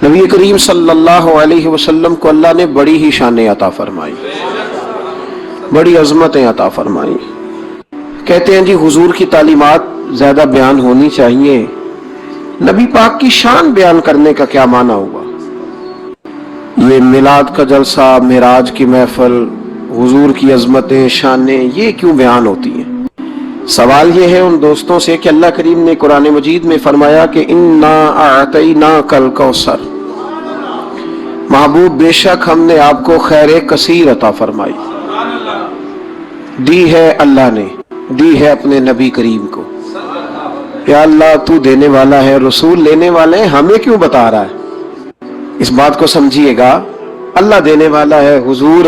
نبی کریم صلی اللہ علیہ وسلم کو اللہ نے بڑی ہی شانیں عطا فرمائی، بڑی عظمتیں عطا فرمائی۔ کہتے ہیں جی حضور کی تعلیمات زیادہ بیان ہونی چاہیے، نبی پاک کی شان بیان کرنے کا کیا معنی ہوا؟ یہ میلاد کا جلسہ، معراج کی محفل، حضور کی عظمتیں، شانیں، یہ کیوں بیان ہوتی ہیں؟ سوال یہ ہے ان دوستوں سے کہ اللہ کریم نے قرآن مجید میں فرمایا کہ انا اعطیناک الکوثر، محبوب بے شک ہم نے آپ کو خیر کثیر عطا فرمائی، دی ہے اللہ نے، دی ہے اپنے نبی کریم کو۔ یا اللہ تو دینے والا ہے، رسول لینے والے ہیں، ہمیں کیوں بتا رہا ہے؟ اس بات کو سمجھیے گا، اللہ دینے والا ہے، حضور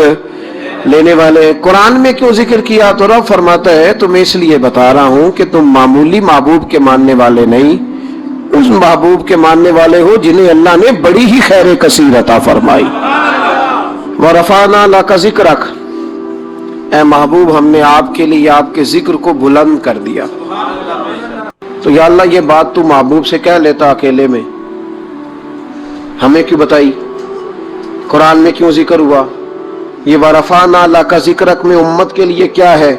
لینے والے ہیں، قرآن میں کیوں ذکر کیا؟ تو رب فرماتا ہے تو میں اس لیے بتا رہا ہوں کہ تم معمولی محبوب کے ماننے والے نہیں، اس محبوب کے ماننے والے ہو جنہیں اللہ نے بڑی ہی خیر کثیر عطا فرمائی۔ وَرَفَعْنَا لَكَ ذِكْرَكَ، اے محبوب ہم نے آپ کے لیے آپ کے ذکر کو بلند کر دیا۔ تو یا اللہ یہ بات تو محبوب سے کہہ لیتا اکیلے میں، ہمیں کیوں بتائی؟ قرآن میں کیوں ذکر ہوا؟ یہ وَرَفَعْنَا لَكَ ذِكْرَكَ میں امت کے لیے کیا ہے؟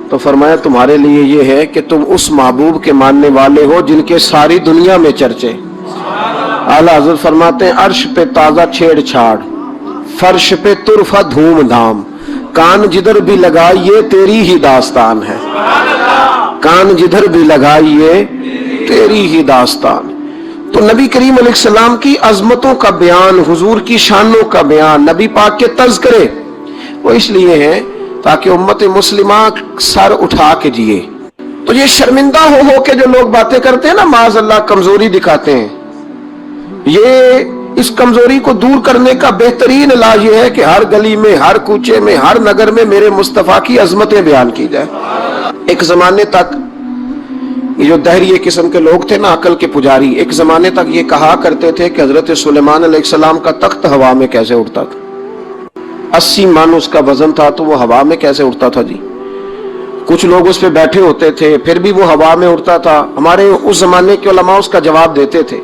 تو فرمایا تمہارے لیے یہ ہے کہ تم اس محبوب کے ماننے والے ہو جن کے ساری دنیا میں چرچے۔ اعلیٰ حضرت فرماتے ہیں عرش پہ تازہ چھیڑ چھاڑ، فرش پہ طرفہ دھوم دھام، کان جدھر بھی لگائیے تیری ہی داستان ہے، کان جدھر بھی لگائیے تیری ہی داستان۔ تو نبی کریم علیہ السلام کی عظمتوں کا بیان، حضور کی شانوں کا بیان، نبی پاک کے تذکرے وہ اس لیے ہیں تاکہ امت مسلمہ سر اٹھا کے جیے۔ تو یہ شرمندہ ہو کے جو لوگ باتیں کرتے ہیں نا، معاذ اللہ کمزوری دکھاتے ہیں، یہ اس کمزوری کو دور کرنے کا بہترین علاج یہ ہے کہ ہر گلی میں، ہر کوچے میں، ہر نگر میں میرے مصطفیٰ کی عظمتیں بیان کی جائے۔ ایک زمانے تک یہ جو دہریے قسم کے لوگ تھے نا، عقل کے پجاری، ایک زمانے تک یہ کہا کرتے تھے کہ حضرت سلیمان علیہ السلام کا تخت ہوا میں کیسے اڑتا تھا، 80 من اس کا وزن تھا تو وہ ہوا میں کیسے اڑتا تھا جی؟ کچھ لوگ اس پہ بیٹھے ہوتے تھے پھر بھی وہ ہوا میں اڑتا تھا۔ ہمارے اس زمانے کے علماء اس کا جواب دیتے تھے،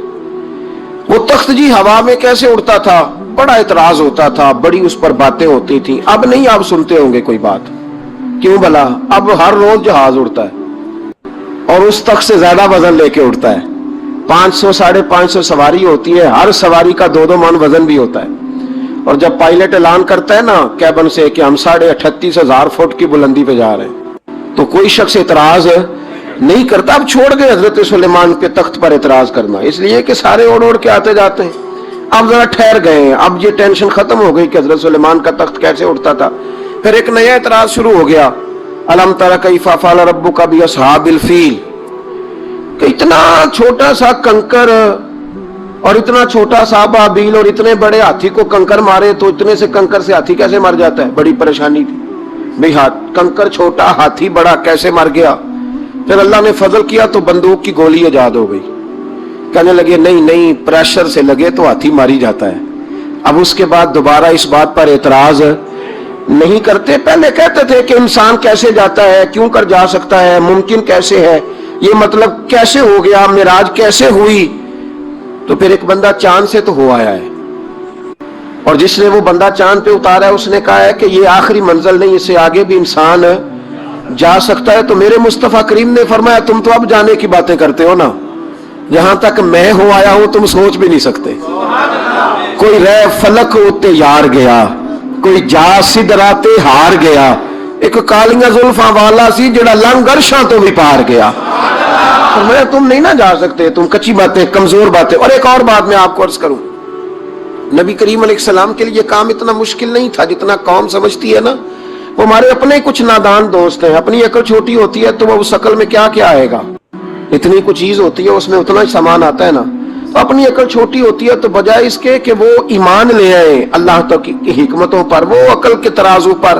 وہ تخت جی ہوا میں کیسے اڑتا تھا؟ بڑا اعتراض ہوتا تھا، بڑی اس پر باتیں ہوتی تھیں۔ اب نہیں آپ سنتے ہوں گے کوئی بات، کیوں بھلا؟ اب ہر روز جہاز اڑتا ہے اور اس تخت سے زیادہ وزن لے کے اڑتا ہے، 500 550 سواری ہوتی ہے، ہر سواری کا 2 من وزن بھی ہوتا ہے۔ اور جب پائلٹ اعلان کرتا ہے نا کیبن سے کہ ہم 38,500 فٹ کی بلندی پہ جا رہے ہیں، تو کوئی شخص اعتراض نہیں کرتا۔ اب چھوڑ گئے حضرت سلیمان کے تخت پر اعتراض کرنا، اس لیے کہ سارے اوڑ کے آتے جاتے ہیں۔ اب ذرا ٹھہر گئے ہیں، اب یہ ٹینشن ختم ہو گئی کہ حضرت سلیمان کا تخت کیسے اڑتا تھا۔ پھر ایک نیا اعتراض شروع ہو گیا، الم تر کیف فعل ربک باصحاب الفیل، کہ اتنا چھوٹا سا کنکر اور اتنا چھوٹا سا بابیل اور اتنے بڑے ہاتھی کو کنکر مارے تو اتنے سے کنکر سے ہاتھی کیسے مر جاتا ہے؟ بڑی پریشانی تھی بھئی، کنکر چھوٹا ہاتھی بڑا کیسے مر گیا؟ پھر اللہ نے فضل کیا تو بندوق کی گولی ایجاد ہو گئی، کہنے لگے نہیں پریشر سے لگے تو ہاتھی ماری جاتا ہے۔ اب اس کے بعد دوبارہ اس بات پر اعتراض نہیں کرتے۔ پہلے کہتے تھے کہ انسان کیسے جاتا ہے، کیوں کر جا سکتا ہے، ممکن کیسے ہے، یہ مطلب کیسے ہو گیا، معراج کیسے ہوئی؟ تو پھر ایک بندہ چاند سے تو ہو آیا ہے، اور جس نے وہ بندہ چاند پہ اتارا ہے اس نے کہا ہے کہ یہ آخری منزل نہیں، اس سے آگے بھی انسان جا سکتا ہے۔ تو میرے مصطفیٰ کریم نے فرمایا تم تو اب جانے کی باتیں کرتے ہو نا، جہاں تک میں ہو آیا ہوں تم سوچ بھی نہیں سکتے۔ کوئی رہ فلک ہوتے یار گیا، کوئی جا سدراتے ہار گیا، ایک کالیاں زلفاں والا سی جڑا لنگ عرشاں تو بھی پار گیا۔ فرمایا تم نہیں نہ جا سکتے، تم کچی باتیں، کمزور باتیں۔ اور ایک اور بات میں آپ کو عرض کروں، نبی کریم علیہ السلام کے لیے کام اتنا مشکل نہیں تھا جتنا قوم سمجھتی ہے نا۔ وہ ہمارے اپنے کچھ نادان دوست ہیں، اپنی عقل چھوٹی ہوتی ہے تو وہ اس عقل میں کیا کیا آئے گا، اتنی کچھ چیز ہوتی ہے اس میں اتنا ہی سامان آتا ہے نا۔ تو اپنی عقل چھوٹی ہوتی ہے تو بجائے اس کے کہ وہ ایمان لے آئے اللہ کی حکمتوں پر، وہ عقل کے ترازو پر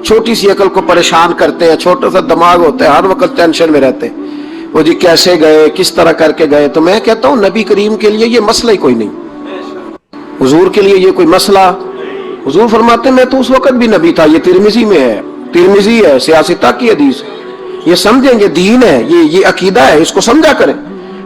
چھوٹی سی عقل کو پریشان کرتے ہیں۔ چھوٹا سا دماغ ہوتا ہے، ہر وقت ٹینشن میں رہتے ہیں، وہ جی کیسے گئے، کس طرح کر کے گئے۔ تو میں کہتا ہوں نبی کریم کے لیے یہ مسئلہ ہی کوئی نہیں، حضور کے لیے یہ کوئی مسئلہ۔ حضور فرماتے ہیں میں تو اس وقت بھی نبی تھا، یہ ترمذی میں ہے، ترمذی ہے، سیاستہ کی حدیث، یہ سمجھیں، یہ دین ہے، یہ عقیدہ ہے، اس کو سمجھا کریں۔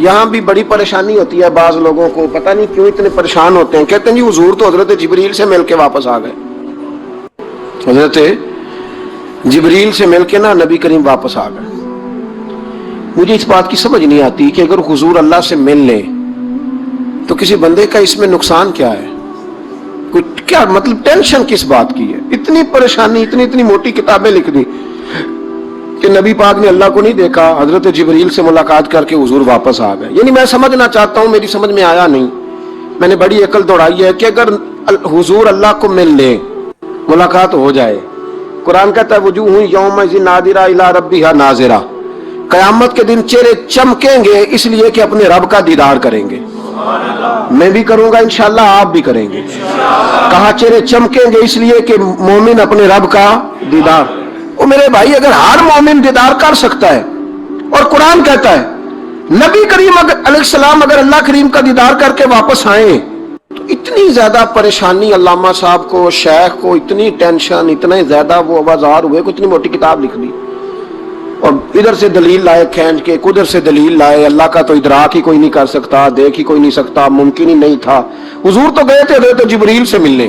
یہاں بھی بڑی پریشانی ہوتی ہے بعض لوگوں کو، پتہ نہیں کیوں اتنے پریشان ہوتے ہیں، کہتے ہیں جی حضور تو حضرت جبریل سے مل کے واپس آ گئے، حضرت جبریل سے مل کے نا نبی کریم واپس آ گئے۔ مجھے اس بات کی سمجھ نہیں آتی کہ اگر حضور اللہ سے مل لیں تو کسی بندے کا اس میں نقصان کیا ہے؟ کیا مطلب ٹینشن کس بات کی ہے؟ اتنی پریشانی، اتنی موٹی کتابیں لکھ دی کہ نبی پاک نے اللہ کو نہیں دیکھا، حضرت جبریل سے ملاقات کر کے حضور واپس آ گئے۔ یعنی میں سمجھنا چاہتا ہوں، میری سمجھ میں آیا نہیں، میں نے بڑی عقل دوڑائی ہے کہ اگر حضور اللہ کو مل لے، ملاقات ہو جائے، قرآن کہتا ہے وجوہ یومئذ ناظرہ الی ربہا ناظرہ، قیامت کے دن چہرے چمکیں گے اس لیے کہ اپنے رب کا دیدار کریں گے۔ میں بھی کروں گا انشاءاللہ، آپ بھی کریں گے۔ کہا چہرے چمکیں گے اس لیے کہ مومن اپنے رب کا دیدار۔ او میرے بھائی، اگر ہر مومن دیدار کر سکتا ہے اور قرآن کہتا ہے نبی کریم علیہ السلام اگر اللہ کریم کا دیدار کر کے واپس آئیں تو اتنی زیادہ پریشانی علامہ صاحب کو، شیخ کو اتنی ٹینشن، اتنے زیادہ وہ آوازار ہوئے کہ اتنی موٹی کتاب لکھ دی، اور ادھر سے دلیل لائے کھینچ کے، ادھر سے دلیل لائے، اللہ کا تو ادراک ہی کوئی نہیں کر سکتا، دیکھ ہی کوئی نہیں سکتا، ممکن ہی نہیں تھا۔ حضور تو گئے تھے حضرت جبریل سے ملنے۔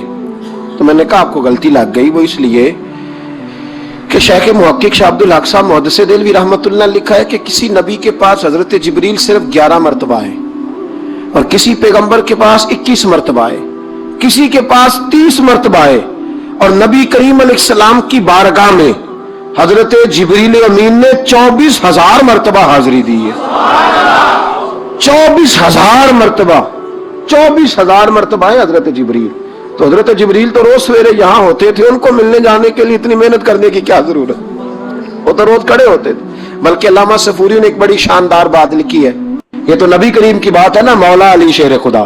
تو میں نے کہا آپ کو غلطی لگ گئی، وہ اس لیے کہ شیخ محقق شاہ عبد الحق صاحب محدث دہلوی رحمۃ اللہ نے لکھا ہے کہ کسی نبی کے پاس حضرت جبریل صرف 11 مرتبہ ہے، اور کسی پیغمبر کے پاس 21 مرتبہ ہے، کسی کے پاس 30 مرتبہ ہے، اور نبی کریم علیہ السلام کی بارگاہ میں حضرت جبریل امین نے 24,000 مرتبہ حاضری دی ہے۔ 24,000 مرتبہ، 24,000 مرتبہ ہے حضرت جبریل۔ تو حضرت جبریل تو روز سویرے یہاں ہوتے تھے، ان کو ملنے جانے کے لیے اتنی محنت کرنے کی کیا ضرورت؟ وہ تو روز کھڑے ہوتے تھے۔ بلکہ علامہ صفوری نے ایک بڑی شاندار بات لکھی ہے، یہ تو نبی کریم کی بات ہے نا، مولا علی شیر خدا۔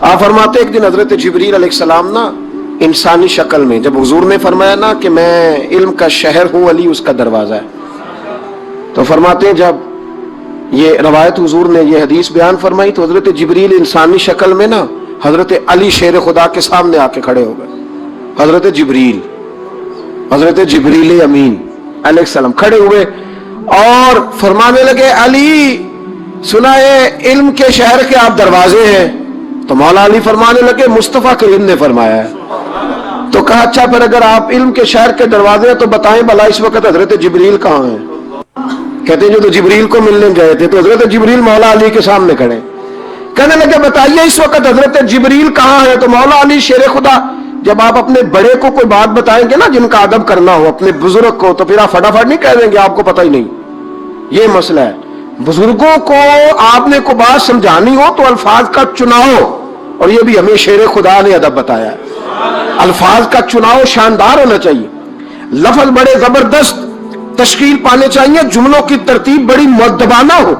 آپ فرماتے ایک دن حضرت جبریل علیہ السلام نا انسانی شکل میں، جب حضور نے فرمایا نا کہ میں علم کا شہر ہوں، علی اس کا دروازہ ہے، تو فرماتے ہیں جب یہ روایت حضور نے یہ حدیث بیان فرمائی تو حضرت جبریل انسانی شکل میں نا حضرت علی شیر خدا کے سامنے آ کے کھڑے ہو گئے۔ حضرت جبریل امین علیہ السلام کھڑے ہوئے اور فرمانے لگے علی سنا ہے علم کے شہر کے آپ دروازے ہیں؟ تو مولا علی فرمانے لگے مصطفیٰ کریم نے فرمایا ہے۔ تو کہا اچھا پھر اگر آپ علم کے شہر کے دروازے ہیں تو بتائیں بھلا اس وقت حضرت جبریل کہاں ہیں؟ کہتے ہیں جو تو جبریل کو ملنے گئے تھے، تو حضرت جبریل مولا علی کے سامنے کھڑے، کہنے لگے بتائیے اس وقت حضرت جبریل کہاں ہے؟ تو مولا علی شیر خدا، جب آپ اپنے بڑے کو کوئی بات بتائیں گے نا جن کا ادب کرنا ہو، اپنے بزرگ کو، تو پھر آپ فٹافٹ نہیں کہہ دیں گے آپ کو پتہ ہی نہیں۔ یہ مسئلہ ہے، بزرگوں کو آپ نے کوئی بات سمجھانی ہو تو الفاظ کا چناؤ، اور یہ بھی ہمیں شیر خدا نے ادب بتایا ہے، الفاظ کا چناؤ شاندار ہونا چاہیے، لفظ بڑے زبردست تشکیل پانے چاہیے، جملوں کی ترتیب بڑی مؤدبانہ ہو۔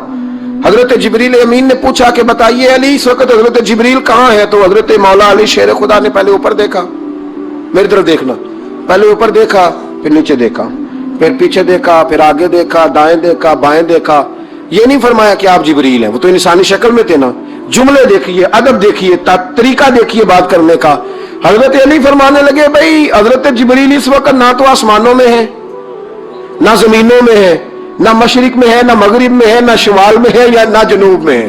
حضرت جبریل امین نے پوچھا کہ بتائیے علی اس وقت حضرت جبریل کہاں ہے؟ تو حضرت مولا علی شیر خدا نے پہلے اوپر دیکھا، میری طرف دیکھنا، پہلے اوپر دیکھا، پھر نیچے دیکھا، پھر پیچھے دیکھا، پھر آگے دیکھا، دائیں دیکھا، بائیں دیکھا۔ یہ نہیں فرمایا کہ آپ جبریل ہیں، وہ تو انسانی شکل میں تھے نا۔ جملے دیکھیے، ادب دیکھیے، طریقہ دیکھیے بات کرنے کا۔ حضرت علی فرمانے لگے بھائی حضرت جبریل اس وقت نہ تو آسمانوں میں ہے، نہ زمینوں میں ہے، نہ مشرق میں ہے، نہ مغرب میں ہے، نہ شمال میں ہے، یا نہ جنوب میں ہے۔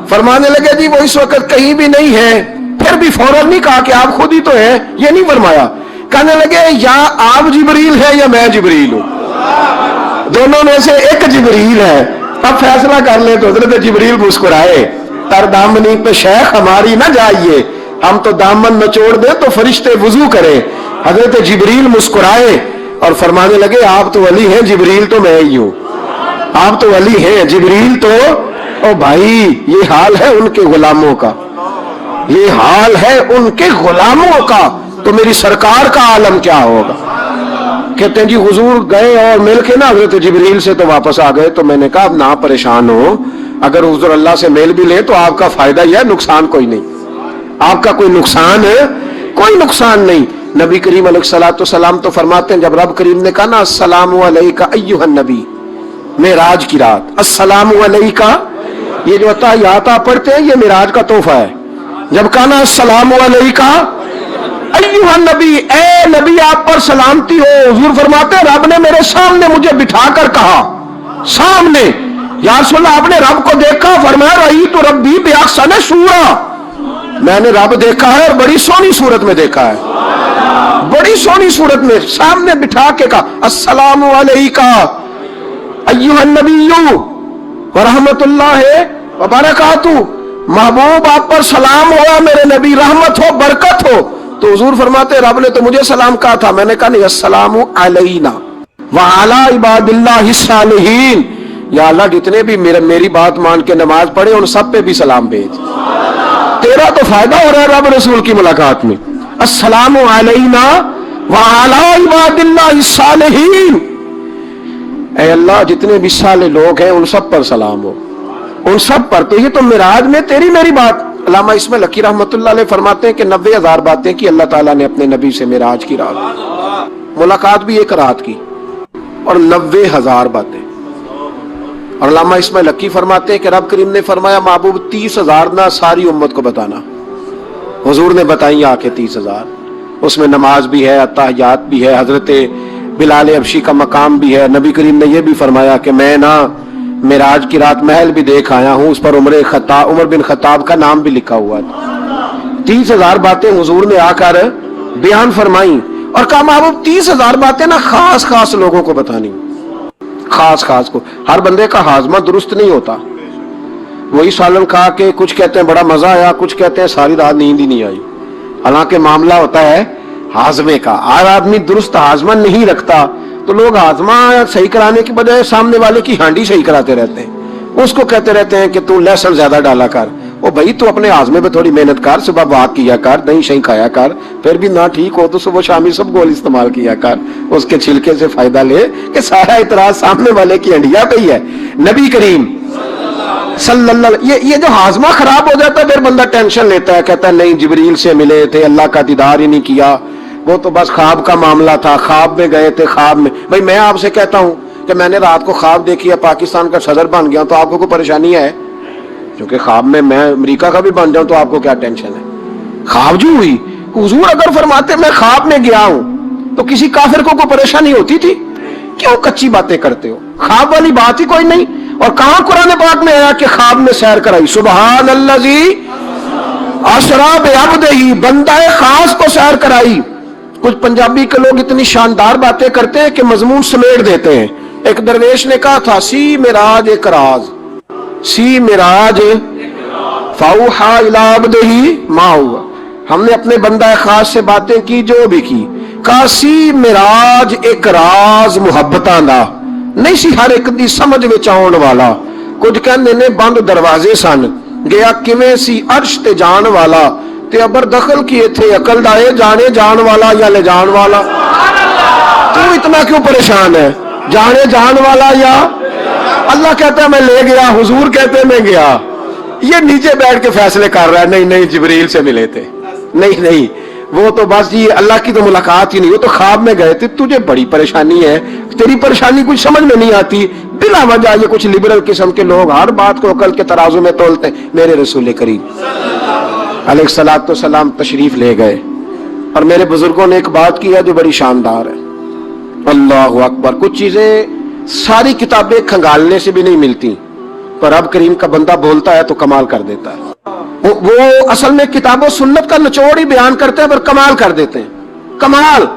فرمانے لگے جی وہ اس وقت کہیں بھی نہیں ہے۔ پھر بھی فوراً نہیں کہا کہ آپ خود ہی تو ہیں، یہ نہیں فرمایا، کہنے لگے یا آپ جبریل ہے یا میں جبریل ہوں، دونوں میں سے ایک جبریل ہے، اب فیصلہ کر لیں۔ تو حضرت جبریل مسکرائے، تر دامنی پہ شیخ ہماری نہ جائیے، ہم تو دامن نچوڑ دیں تو فرشتے وضو کریں۔ حضرت جبریل مسکرائے اور فرمانے لگے آپ تو ولی ہیں، جبریل تو میں ہی ہوں، آپ تو ولی ہیں، جبریل تو۔ او بھائی یہ حال ہے ان کے غلاموں کا، یہ حال ہے ان کے غلاموں کا، تو میری سرکار کا عالم کیا ہوگا؟ کہتے ہیں جی حضور گئے اور مل کے نا حضرت جبریل سے تو واپس آ گئے۔ تو میں نے کہا اب نہ پریشان ہو، اگر حضور اللہ سے میل بھی لے تو آپ کا فائدہ ہی ہے، نقصان کوئی نہیں، آپ کا کوئی نقصان ہے، کوئی نقصان نہیں۔ نبی کریم علیہ الصلوۃ والسلام تو فرماتے ہیں جب رب کریم نے کہا نا السلام علیکہ ایھا النبی، معراج کی رات، السلام علیکہ، یہ جو تحیات آپ پڑھتے ہیں یہ معراج کا تحفہ ہے۔ جب کہا نا السلام علیکہ ایھا النبی، اے نبی آپ پر سلامتی ہو، حضور فرماتے ہیں رب نے میرے سامنے مجھے بٹھا کر کہا، سامنے یا رسول اللہ آپ نے رب کو دیکھا؟ فرمایا رہی تو ربی بأحسن صورہ، میں نے رب دیکھا ہے اور بڑی سونی صورت میں دیکھا ہے، بڑی سونی صورت میں سامنے بٹھا کے کہا السلام علیکہ ایھا النبی ورحمۃ اللہ وبرکاتہ، محبوب آپ پر سلام ہوا میرے نبی، رحمت ہو برکت ہو۔ تو حضور فرماتے رب نے تو مجھے سلام کہا تھا، میں نے کہا نہیں، السلام علینا وعلی عباد اللہ الصالحین، یا اللہ جتنے بھی میری بات مان کے نماز پڑھے ان سب پہ بھی سلام بھیج، تیرا تو فائدہ ہو رہا ہے رب رسول کی ملاقات میں۔ السلام علینا وعلی عباد اللہ الصالحین، اے اللہ جتنے بھی صالح لوگ ہیں ان سب پر سلام ہو، ان سب پر۔ تو یہ تو معراج میں تیری میری بات۔ علامہ اسماعیل حقی رحمۃ اللہ علیہ فرماتے ہیں کہ 90,000 باتیں کی اللہ تعالیٰ نے اپنے نبی سے معراج کی رات، ملاقات بھی ایک رات کی اور 90,000 باتیں۔ اور علامہ اسماعیل حقی فرماتے ہیں کہ رب کریم نے فرمایا محبوب 30,000 نہ ساری امت کو بتانا، حضور نے بتائی آ کے 30,000، اس میں نماز بھی ہے، اتحیات بھی ہے، حضرت بلال حبشی کا مقام بھی ہے۔ نبی کریم نے یہ بھی فرمایا کہ میں نا معراج کی رات محل بھی دیکھ آیا ہوں، اس پر عمر بن خطاب کا نام بھی لکھا ہوا ہے۔ 30,000 باتیں حضور نے آ کر بیان فرمائی اور کہا محبوب 30,000 باتیں نا خاص خاص لوگوں کو بتانی، خاص خاص کو۔ ہر بندے کا ہاضمہ درست نہیں ہوتا، وہی سالن کھا کے کچھ کہتے ہیں بڑا مزہ آیا، کچھ کہتے ہیں ساری رات نیند ہی نہیں آئی، حالانکہ معاملہ ہوتا ہے ہاضمے کا۔ ہر آدمی درست ہاضمہ نہیں رکھتا تو لوگ ہاضمہ صحیح کرانے کی بجائے سامنے والے کی ہانڈی صحیح کراتے رہتے ہیں، اس کو کہتے رہتے ہیں کہ تو لہسن زیادہ ڈالا کر، وہ بھائی تو اپنے ہاضمے پہ تھوڑی محنت کر، صبح واک کیا کر، دہی شہی کھایا کر، پھر بھی نہ ٹھیک ہو تو صبح شامی سب گول استعمال کیا کر، اس کے چھلکے سے فائدہ لے، کہ سارا اعتراض سامنے والے کی ہنڈیا پہ ہی ہے۔ نبی کریم صلی اللہ علیہ وسلم، یہ جو ہاضمہ خراب ہو جاتا ہے پھر بندہ ٹینشن لیتا ہے، کہتا ہے نہیں جبریل سے ملے تھے، اللہ کا دیدار ہی نہیں کیا، وہ تو بس خواب کا معاملہ تھا، خواب میں گئے تھے، خواب میں۔ بھائی میں آپ سے کہتا ہوں کہ میں نے رات کو خواب دیکھی ہے پاکستان کا صدر بن گیا تو آپ کو کوئی پریشانی ہے؟ کیونکہ خواب میں امریکہ کا بھی بن جاؤں تو آپ کو کیا ٹینشن ہے؟ خواب جو ہوئی، حضور اگر فرماتے میں خواب میں گیا ہوں تو کسی کافر کو کوئی پریشانی ہوتی تھی؟ کیوں کچی باتیں کرتے ہو؟ خواب والی بات ہی کوئی نہیں۔ اور کہاں قرآن پاک میں آیا کہ خواب میں سیر کرائی؟ سبحان الذی اسری بعبدہ، بندہ خاص کو سیر کرائی۔ کچھ پنجابی کے لوگ اتنی شاندار باتیں کرتے ہیں کہ مضمون سمیٹ دیتے ہیں۔ ایک درویش نے کہا تھا سی معراج ایک راز، سی معراج فاوحی الی عبدہ ما ہوا، ہم نے اپنے بندہ خاص سے باتیں کی جو بھی کی، کہا سی معراج ایک راز محبتاں دا نہیں سی ہر ایک دی سمجھ وچ آਉਣ والا، کچھ کہندے نے بند دروازے سن، گیا کیویں سی عرش تے جان والا، تے ابر دخل کیے تھے عقل دائے جانے جان والا یا لے جان والا۔ تو اتنا کیوں پریشان ہے؟ جانے جان والا یا اللہ کہتا ہے میں لے گیا، حضور کہتے ہیں میں گیا، یہ نیچے بیٹھ کے فیصلے کر رہا ہے نہیں نہیں جبریل سے ملے تھے، نہیں نہیں وہ تو بس یہ اللہ کی تو ملاقات ہی نہیں، وہ تو خواب میں گئے تھے، تجھے بڑی پریشانی ہے، تیری پریشانی کچھ سمجھ میں نہیں آتی، بلا وجہ یہ کچھ لبرل قسم کے لوگ ہر بات کو عقل کے ترازو میں تولتے ہیں۔ میرے رسول کریم علیہ الصلوۃ والسلام تشریف لے گئے اور میرے بزرگوں نے ایک بات کی ہے جو بڑی شاندار ہے، اللہ اکبر۔ کچھ چیزیں ساری کتابیں کھنگالنے سے بھی نہیں ملتی، پر رب کریم کا بندہ بولتا ہے تو کمال کر دیتا ہے۔ وہ اصل میں کتاب و سنت کا نچوڑ ہی بیان کرتے ہیں پر کمال کر دیتے ہیں، کمال۔